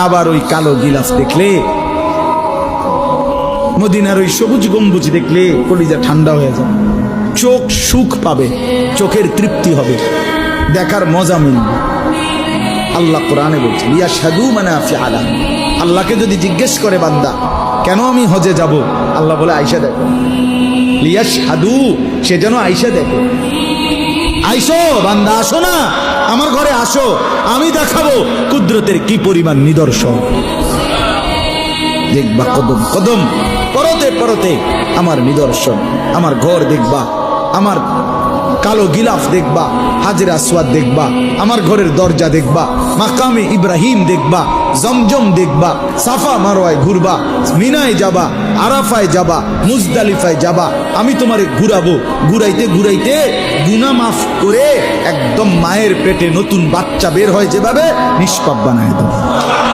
আবার ওই কালো গিলাফ দেখলে, মদিনার ওই সবুজ গম্বুজ দেখলে কলিজা ঠান্ডা হয়ে যায়, চোখ সুখ পাবে, চোখের তৃপ্তি হবে, দেখার মজা মিলবে। আল্লাহ কোরআনে বলছে লিয়াশহাদু মানাফিআ লাহুম। আল্লাহকে যদি জিজ্ঞেস করে বান্দা কেন আমি হজে যাব, আল্লাহ বলে আয়েশা দেখো, লিয়াশহাদু, সে যেন আয়েশা দেখে। আইসো বান্দা, আসো না আমার ঘরে, আসো, আমি দেখাবো কুদরতের কি পরিমাণ নিদর্শন। দেখবা কদম কদম, পরতে পরতে আমার নিদর্শন, আমার ঘর দেখবা, আমার কালো গিলাফ দেখবা, হাজরে আসওয়াদ দেখবা, আমার ঘরের দরজা দেখবা, মাকামে ইব্রাহিম দেখবা, জমজম দেখবা, সাফা মারওয়ায় ঘুরবা, মিনায় যাবা, আরাফায় যাবা, মুজদালিফায় যাবা, আমি তোমারে ঘুরাবো, ঘুরাইতে ঘুরাইতে গুনাহ মাফ করে একদম মায়ের পেটে নতুন বাচ্চা বের হয় যেভাবে, নিষ্পাপ বানায় দেবো।